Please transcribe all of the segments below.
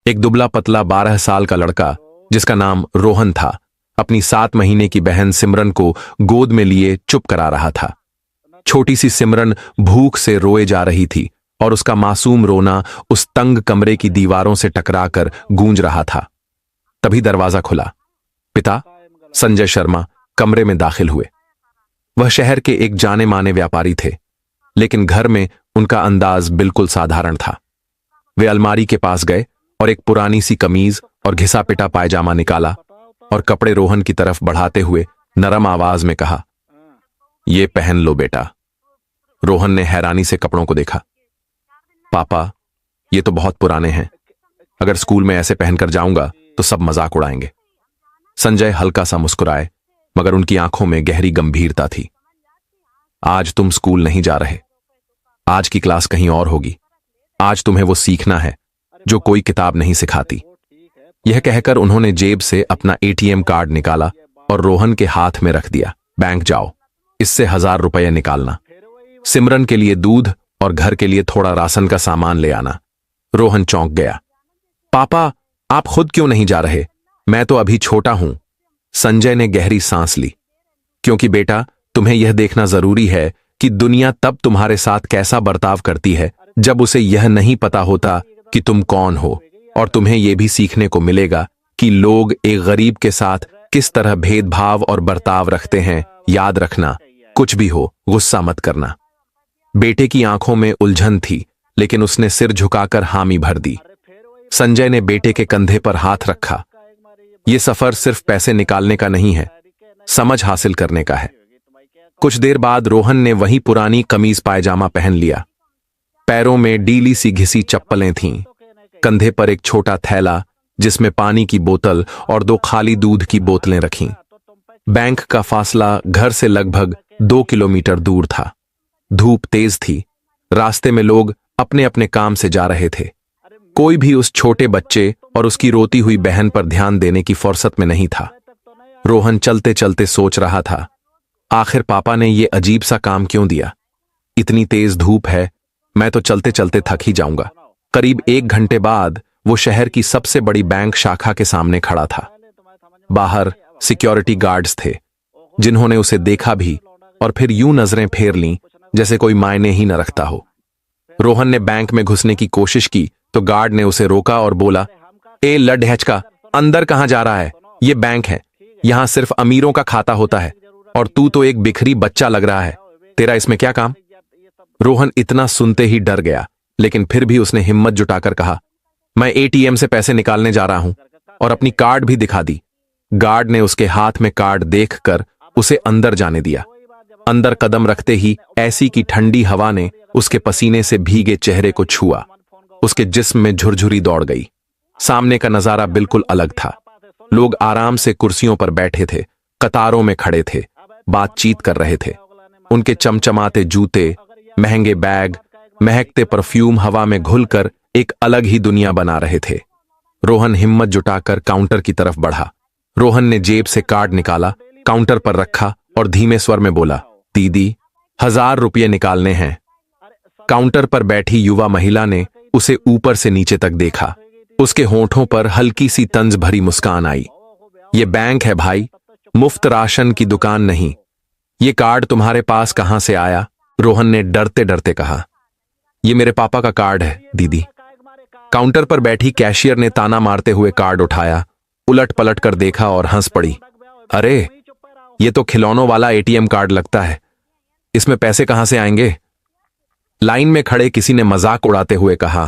एक दुबला पतला 12 साल का लड़का जिसका नाम रोहन था, अपनी 7 महीने की बहन सिमरन को गोद में लिए चुप करा रहा था। छोटी सी सिमरन भूख से रोए जा रही थी और उसका मासूम रोना उस तंग कमरे की दीवारों से टकराकर गूंज रहा था। तभी दरवाजा खुला। पिता संजय शर्मा कमरे में दाखिल हुए। वह शहर के एक जाने माने व्यापारी थे, लेकिन घर में उनका अंदाज बिल्कुल साधारण था। वे अलमारी के पास गए और एक पुरानी सी कमीज और घिसा पिटा पायजामा निकाला और कपड़े रोहन की तरफ बढ़ाते हुए नरम आवाज में कहा, "ये पहन लो बेटा।" रोहन ने हैरानी से कपड़ों को देखा। "पापा, ये तो बहुत पुराने हैं। अगर स्कूल में ऐसे पहनकर जाऊंगा तो सब मजाक उड़ाएंगे।" संजय हल्का सा मुस्कुराए, मगर उनकी आंखों में गहरी गंभीरता थी। "आज तुम स्कूल नहीं जा रहे। आज की क्लास कहीं और होगी। आज तुम्हें वो सीखना है जो कोई किताब नहीं सिखाती।" यह कहकर उन्होंने जेब से अपना एटीएम कार्ड निकाला और रोहन के हाथ में रख दिया। "बैंक जाओ, इससे 1000 रुपये निकालना। सिमरन के लिए दूध और घर के लिए थोड़ा राशन का सामान ले आना।" रोहन चौंक गया। "पापा, आप खुद क्यों नहीं जा रहे? मैं तो अभी छोटा हूं।" संजय ने गहरी सांस ली। "क्योंकि बेटा, तुम्हें यह देखना जरूरी है कि दुनिया तब तुम्हारे साथ कैसा बर्ताव करती है जब उसे यह नहीं पता होता कि तुम कौन हो, और तुम्हें यह भी सीखने को मिलेगा कि लोग एक गरीब के साथ किस तरह भेदभाव और बर्ताव रखते हैं। याद रखना, कुछ भी हो, गुस्सा मत करना।" बेटे की आंखों में उलझन थी, लेकिन उसने सिर झुकाकर हामी भर दी। संजय ने बेटे के कंधे पर हाथ रखा। "यह सफर सिर्फ पैसे निकालने का नहीं है, समझ हासिल करने का है।" कुछ देर बाद रोहन ने वही पुरानी कमीज पायजामा पहन लिया। पैरों में डीली सी घिसी चप्पलें थीं, कंधे पर एक छोटा थैला जिसमें पानी की बोतल और 2 खाली दूध की बोतलें रखीं। बैंक का फासला घर से लगभग 2 किलोमीटर दूर था। धूप तेज थी। रास्ते में लोग अपने अपने काम से जा रहे थे। कोई भी उस छोटे बच्चे और उसकी रोती हुई बहन पर ध्यान देने की फुर्सत में नहीं था। रोहन चलते चलते सोच रहा था, आखिर पापा ने ये अजीब सा काम क्यों दिया? इतनी तेज धूप है, मैं तो चलते चलते थक ही जाऊंगा। करीब 1 घंटे बाद वो शहर की सबसे बड़ी बैंक शाखा के सामने खड़ा था। बाहर सिक्योरिटी गार्ड्स थे, जिन्होंने उसे देखा भी और फिर यूं नजरें फेर लीं जैसे कोई मायने ही न रखता हो। रोहन ने बैंक में घुसने की कोशिश की तो गार्ड ने उसे रोका और बोला, "ए लड्ढैचका, अंदर कहां जा रहा है? ये बैंक है, यहां सिर्फ अमीरों का खाता होता है, और तू तो एक बिखरी बच्चा लग रहा है। तेरा इसमें क्या काम?" रोहन इतना सुनते ही डर गया, लेकिन फिर भी उसने हिम्मत जुटाकर कहा, "मैं एटीएम से पैसे निकालने जा रहा हूं," और अपनी कार्ड भी दिखा दी। गार्ड ने उसके हाथ में कार्ड देखकर उसे अंदर जाने दिया। अंदर कदम रखते ही ऐसी की ठंडी हवा ने उसके पसीने से भीगे चेहरे को छुआ। उसके जिस्म में झुरझुरी दौड़ गई। सामने का नजारा बिल्कुल अलग था। लोग आराम से कुर्सियों पर बैठे थे, कतारों में खड़े थे, बातचीत कर रहे थे। उनके चमचमाते जूते, महंगे बैग, महकते परफ्यूम हवा में घुलकर एक अलग ही दुनिया बना रहे थे। रोहन हिम्मत जुटाकर काउंटर की तरफ बढ़ा। रोहन ने जेब से कार्ड निकाला, काउंटर पर रखा और धीमे स्वर में बोला, "दीदी, 1000 रुपये निकालने हैं।" काउंटर पर बैठी युवा महिला ने उसे ऊपर से नीचे तक देखा। उसके होंठों पर हल्की सी तंज भरी मुस्कान आई। "ये बैंक है भाई, मुफ्त राशन की दुकान नहीं। ये कार्ड तुम्हारे पास कहां से आया?" रोहन ने डरते डरते कहा। "ये मेरे पापा का कार्ड है दीदी।" काउंटर पर बैठी कैशियर ने ताना मारते हुए कार्ड उठाया, उलट पलट कर देखा और हंस पड़ी। "अरे, ये तो खिलौनों वाला एटीएम कार्ड लगता है। इसमें पैसे कहां से आएंगे?" लाइन में खड़े किसी ने मजाक उड़ाते हुए कहा,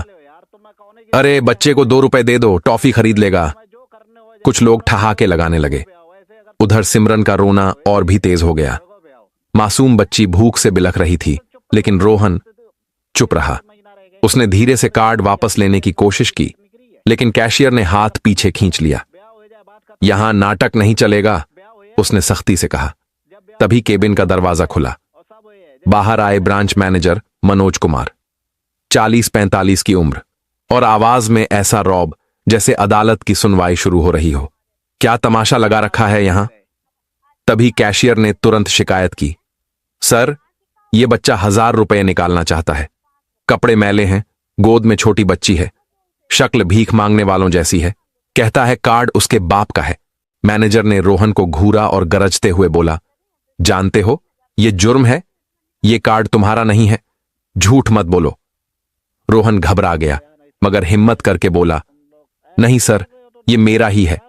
"अरे, बच्चे को 2 रुपए दे दो, टॉफी खरीद लेगा।" कुछ लोग ठहाके लगाने लगे। उधर सिमरन का रोना और भी तेज हो गया। मासूम बच्ची भूख से बिलख रही थी, लेकिन रोहन चुप रहा। उसने धीरे से कार्ड वापस लेने की कोशिश की, लेकिन कैशियर ने हाथ पीछे खींच लिया। "यहां नाटक नहीं चलेगा," उसने सख्ती से कहा। तभी केबिन का दरवाजा खुला। बाहर आए ब्रांच मैनेजर मनोज कुमार, 40-45 की उम्र, और आवाज में ऐसा रौब जैसे अदालत की सुनवाई शुरू हो रही हो। "क्या तमाशा लगा रखा है यहां?" तभी कैशियर ने तुरंत शिकायत की, "सर, यह बच्चा 1000 रुपये निकालना चाहता है। कपड़े मैले हैं, गोद में छोटी बच्ची है। शक्ल भीख मांगने वालों जैसी है। कहता है कार्ड उसके बाप का है। मैनेजर ने रोहन को घूरा और गरजते हुए बोला, जानते हो ये जुर्म है, ये कार्ड तुम्हारा नहीं है, झूठ मत बोलो। रोहन घबरा गया मगर हिम्मत करके बोला, नहीं सर, ये मेरा ही है,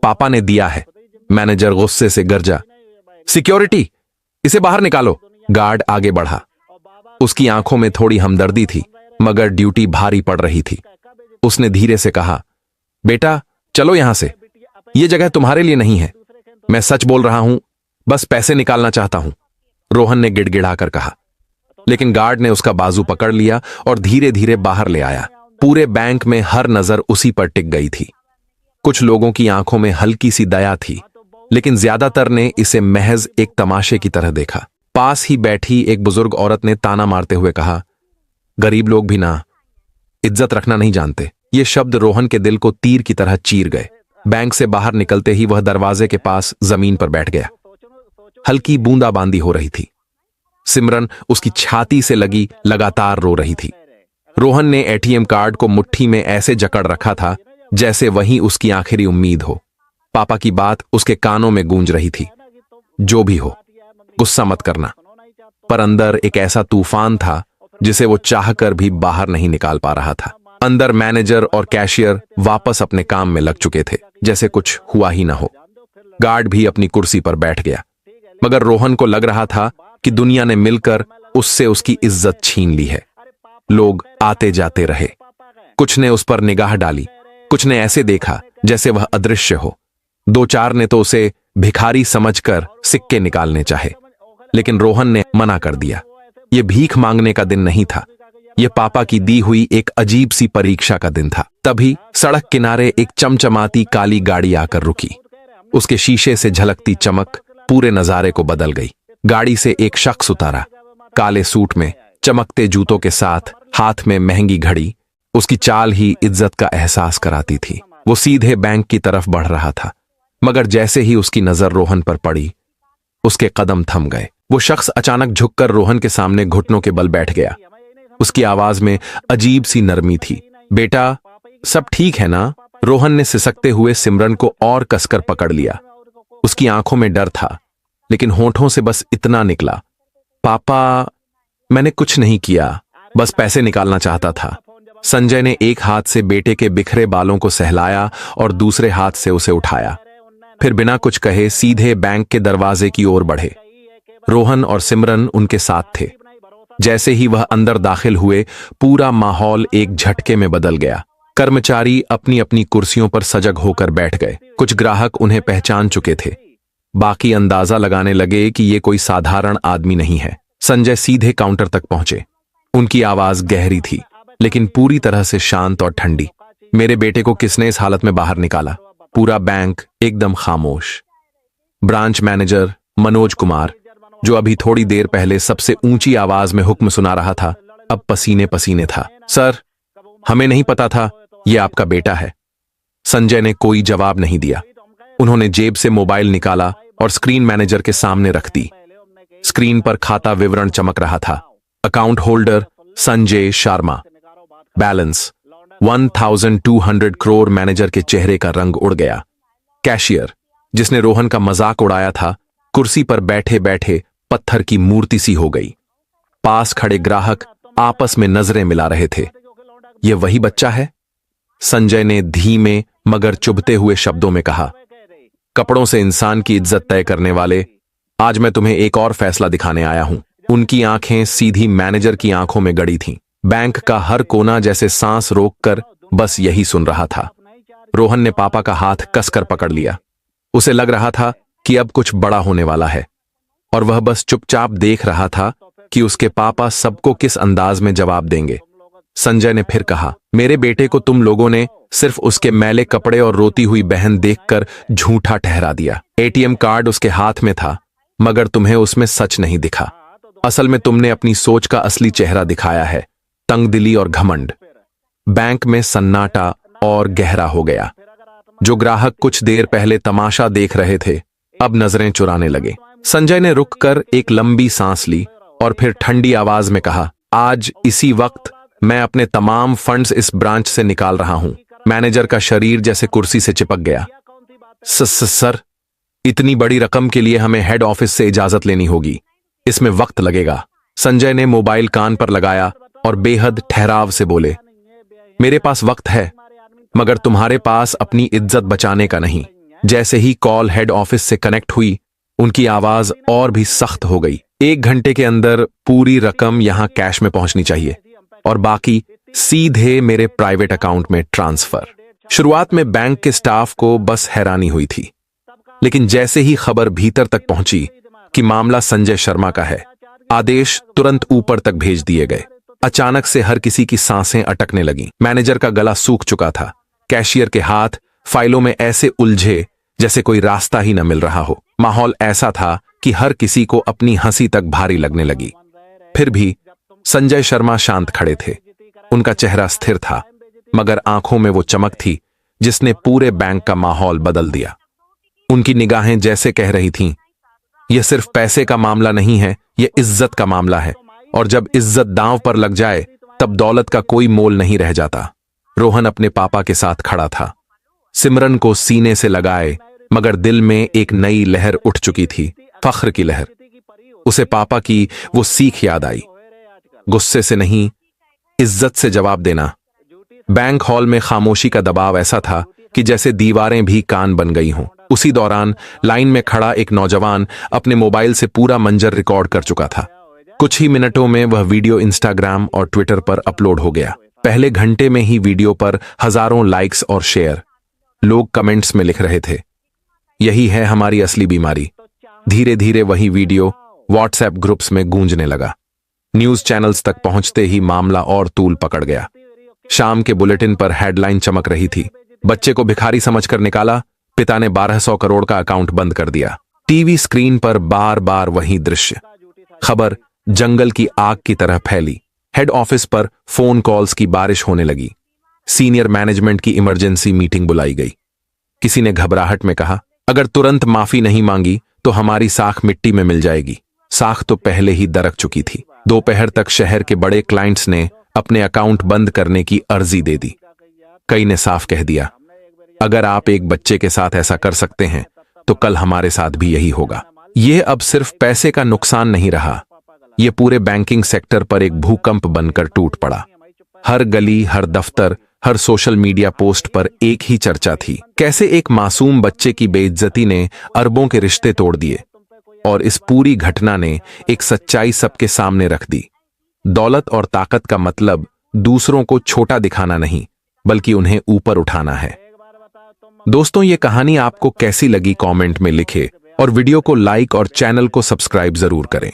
पापा ने दिया है। मैनेजर गुस्से से गरजा, सिक्योरिटी, इसे बाहर निकालो। गार्ड आगे बढ़ा। उसकी आंखों में थोड़ी हमदर्दी थी मगर ड्यूटी भारी पड़ रही थी। उसने धीरे से कहा, बेटा चलो यहां से, यह जगह तुम्हारे लिए नहीं है। मैं सच बोल रहा हूं, बस पैसे निकालना चाहता हूं, रोहन ने गिड़गिड़ाकर कहा। लेकिन गार्ड ने उसका बाजू पकड़ लिया और धीरे धीरे बाहर ले आया। पूरे बैंक में हर नजर उसी पर टिक गई थी। कुछ लोगों की आंखों में हल्की सी दया थी, लेकिन ज्यादातर ने इसे महज एक तमाशे की तरह देखा। पास ही बैठी एक बुजुर्ग औरत ने ताना मारते हुए कहा, गरीब लोग भी ना इज्जत रखना नहीं जानते। ये शब्द रोहन के दिल को तीर की तरह चीर गए। बैंक से बाहर निकलते ही वह दरवाजे के पास जमीन पर बैठ गया। हल्की बूंदाबांदी हो रही थी। सिमरन उसकी छाती से लगी लगातार रो रही थी। रोहन ने एटीएम कार्ड को मुट्ठी में ऐसे जकड़ रखा था जैसे वही उसकी आखिरी उम्मीद हो। पापा की बात उसके कानों में गूंज रही थी, जो भी हो गुस्सा मत करना। पर अंदर एक ऐसा तूफान था जिसे वो चाहकर भी बाहर नहीं निकाल पा रहा था। अंदर मैनेजर और कैशियर वापस अपने काम में लग चुके थे, जैसे कुछ हुआ ही ना हो। गार्ड भी अपनी कुर्सी पर बैठ गया, मगर रोहन को लग रहा था कि दुनिया ने मिलकर उससे उसकी इज्जत छीन ली है। लोग आते जाते रहे। कुछ ने उस पर निगाह डाली, कुछ ने ऐसे देखा जैसे वह अदृश्य हो। दो चार ने तो उसे भिखारी समझकर सिक्के निकालने चाहे, लेकिन रोहन ने मना कर दिया। यह भीख मांगने का दिन नहीं था, यह पापा की दी हुई एक अजीब सी परीक्षा का दिन था। तभी सड़क किनारे एक चमचमाती काली गाड़ी आकर रुकी। उसके शीशे से झलकती चमक पूरे नजारे को बदल गई। गाड़ी से एक शख्स उतारा, काले सूट में, चमकते जूतों के साथ, हाथ में महंगी घड़ी। उसकी चाल ही इज्जत का एहसास कराती थी। वो सीधे बैंक की तरफ बढ़ रहा था, मगर जैसे ही उसकी नजर रोहन पर पड़ी, उसके कदम थम गए। वो शख्स अचानक झुककर रोहन के सामने घुटनों के बल बैठ गया। उसकी आवाज में अजीब सी नरमी थी। बेटा, सब ठीक है ना? रोहन ने सिसकते हुए सिमरन को और कसकर पकड़ लिया। उसकी आंखों में डर था, लेकिन होठों से बस इतना निकला, पापा, मैंने कुछ नहीं किया, बस पैसे निकालना चाहता था। संजय ने एक हाथ से बेटे के बिखरे बालों को सहलाया और दूसरे हाथ से उसे उठाया। फिर बिना कुछ कहे सीधे बैंक के दरवाजे की ओर बढ़े। रोहन और सिमरन उनके साथ थे। जैसे ही वह अंदर दाखिल हुए, पूरा माहौल एक झटके में बदल गया। कर्मचारी अपनी अपनी कुर्सियों पर सजग होकर बैठ गए। कुछ ग्राहक उन्हें पहचान चुके थे, बाकी अंदाजा लगाने लगे कि ये कोई साधारण आदमी नहीं है। संजय सीधे काउंटर तक पहुंचे। उनकी आवाज गहरी थी, लेकिन पूरी तरह से शांत और ठंडी। मेरे बेटे को किसने इस हालत में बाहर निकाला? पूरा बैंक एकदम खामोश। ब्रांच मैनेजर मनोज कुमार, जो अभी थोड़ी देर पहले सबसे ऊंची आवाज में हुक्म सुना रहा था, अब पसीने पसीने था। सर, हमें नहीं पता था ये आपका बेटा है। संजय ने कोई जवाब नहीं दिया। उन्होंने जेब से मोबाइल निकाला और स्क्रीन मैनेजर के सामने रख दी। स्क्रीन पर खाता विवरण चमक रहा था। Account holder Sanjay Sharma, balance 1200 crore. Manager के चेहरे का रंग उड़ गया। कैशियर, जिसने रोहन का मजाक उड़ाया था, कुर्सी पर बैठे बैठे पत्थर की मूर्ति सी हो गई। पास खड़े ग्राहक आपस में नजरें मिला रहे थे। यह वही बच्चा है? संजय ने धीमे मगर चुभते हुए शब्दों में कहा। कपड़ों से इंसान की इज्जत तय करने वाले, आज मैं तुम्हें एक और फैसला दिखाने आया हूं। उनकी आंखें सीधी मैनेजर की आंखों में गड़ी थीं। बैंक का हर कोना जैसे सांस रोककर बस यही सुन रहा था। रोहन ने पापा का हाथ कसकर पकड़ लिया। उसे लग रहा था कि अब कुछ बड़ा होने वाला है, और वह बस चुपचाप देख रहा था कि उसके पापा सबको किस अंदाज में जवाब देंगे। संजय ने फिर कहा, मेरे बेटे को तुम लोगों ने सिर्फ उसके मैले कपड़े और रोती हुई बहन देखकर झूठा ठहरा दिया। एटीएम कार्ड उसके हाथ में था, मगर तुम्हें उसमें सच नहीं दिखा। असल में तुमने अपनी सोच का असली चेहरा दिखाया है, तंगदिली और घमंड। बैंक में सन्नाटा और गहरा हो गया। जो ग्राहक कुछ देर पहले तमाशा देख रहे थे, अब नजरें चुराने लगे। संजय ने रुककर एक लंबी सांस ली और फिर ठंडी आवाज में कहा, आज इसी वक्त मैं अपने तमाम फंड्स इस ब्रांच से निकाल रहा हूं। मैनेजर का शरीर जैसे कुर्सी से चिपक गया। सर, इतनी बड़ी रकम के लिए हमें हेड ऑफिस से इजाजत लेनी होगी। इसमें वक्त लगेगा। संजय ने मोबाइल कान पर लगाया और बेहद ठहराव से बोले, मेरे पास वक्त है, मगर तुम्हारे पास अपनी इज्जत बचाने का नहीं। जैसे ही कॉल हेड ऑफिस से कनेक्ट हुई, उनकी आवाज और भी सख्त हो गई। 1 घंटे के अंदर पूरी रकम यहां कैश में पहुंचनी चाहिए और बाकी सीधे मेरे प्राइवेट अकाउंट में ट्रांसफर। शुरुआत में बैंक के स्टाफ को बस हैरानी हुई थी, लेकिन जैसे ही खबर भीतर तक पहुंची कि मामला संजय शर्मा का है, आदेश तुरंत ऊपर तक भेज दिए गए। अचानक से हर किसी की सांसें अटकने लगीं। मैनेजर का गला सूख चुका था। कैशियर के हाथ फाइलों में ऐसे उलझे जैसे कोई रास्ता ही न मिल रहा हो। माहौल ऐसा था कि हर किसी को अपनी हंसी तक भारी लगने लगी। फिर भी संजय शर्मा शांत खड़े थे। उनका चेहरा स्थिर था, मगर आंखों में वो चमक थी जिसने पूरे बैंक का माहौल बदल दिया। उनकी निगाहें जैसे कह रही थीं, यह सिर्फ पैसे का मामला नहीं है, यह इज्जत का मामला है, और जब इज्जत दांव पर लग जाए तब दौलत का कोई मोल नहीं रह जाता। रोहन अपने पापा के साथ खड़ा था, सिमरन को सीने से लगाए, मगर दिल में एक नई लहर उठ चुकी थी, फख्र की लहर। उसे पापा की वो सीख याद आई, गुस्से से नहीं, इज्जत से जवाब देना। बैंक हॉल में खामोशी का दबाव ऐसा था कि जैसे दीवारें भी कान बन गई हों। उसी दौरान लाइन में खड़ा एक नौजवान अपने मोबाइल से पूरा मंजर रिकॉर्ड कर चुका था। कुछ ही मिनटों में वह वीडियो इंस्टाग्राम और ट्विटर पर अपलोड हो गया। पहले घंटे में ही वीडियो पर हजारों लाइक्स और शेयर। लोग कमेंट्स में लिख रहे थे, यही है हमारी असली बीमारी। धीरे धीरे वही वीडियो व्हाट्सएप ग्रुप्स में गूंजने लगा। न्यूज चैनल्स तक पहुंचते ही मामला और तूल पकड़ गया। शाम के बुलेटिन पर हेडलाइन चमक रही थी, बच्चे को भिखारी समझकर निकाला, पिता ने 1200 करोड़ का अकाउंट बंद कर दिया। टीवी स्क्रीन पर बार बार वही दृश्य। खबर जंगल की आग की तरह फैली। हेड ऑफिस पर फोन कॉल्स की बारिश होने लगी। सीनियर मैनेजमेंट की इमरजेंसी मीटिंग बुलाई गई। किसी ने घबराहट में कहा, अगर तुरंत माफी नहीं मांगी तो हमारी साख मिट्टी में मिल जाएगी। साख तो पहले ही दरक चुकी थी। दोपहर तक शहर के बड़े क्लाइंट्स ने अपने अकाउंट बंद करने की अर्जी दे दी। कई ने साफ कह दिया, अगर आप एक बच्चे के साथ ऐसा कर सकते हैं तो कल हमारे साथ भी यही होगा। यह अब सिर्फ पैसे का नुकसान नहीं रहा, यह पूरे बैंकिंग सेक्टर पर एक भूकंप बनकर टूट पड़ा। हर गली, हर दफ्तर, हर सोशल मीडिया पोस्ट पर एक ही चर्चा थी, कैसे एक मासूम बच्चे की बेइज्जती ने अरबों के रिश्ते तोड़ दिए। और इस पूरी घटना ने एक सच्चाई सबके सामने रख दी। दौलत और ताकत का मतलब दूसरों को छोटा दिखाना नहीं, बल्कि उन्हें ऊपर उठाना है। दोस्तों, ये कहानी आपको कैसी लगी कमेंट में लिखें और वीडियो को लाइक और चैनल को सब्सक्राइब जरूर करें।